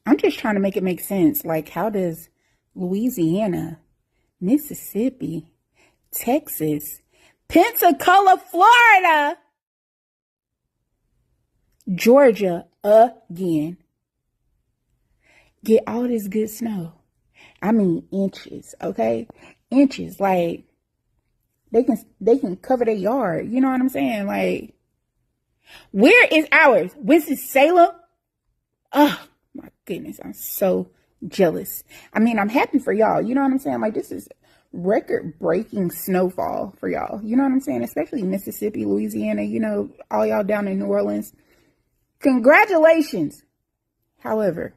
I'm just trying to make it make sense. Like, how does Louisiana, Mississippi, Texas, Pensacola, Florida, Georgia again get all this good snow? I mean inches, okay? Inches. Like they can cover their yard. You know what I'm saying? Like, where is ours? Winston-Salem? Oh my goodness, I'm so jealous. I mean, I'm happy for y'all. You know what I'm saying? Like, this is record breaking snowfall for y'all. You know what I'm saying? Especially Mississippi, Louisiana, all y'all down in New Orleans. Congratulations. However,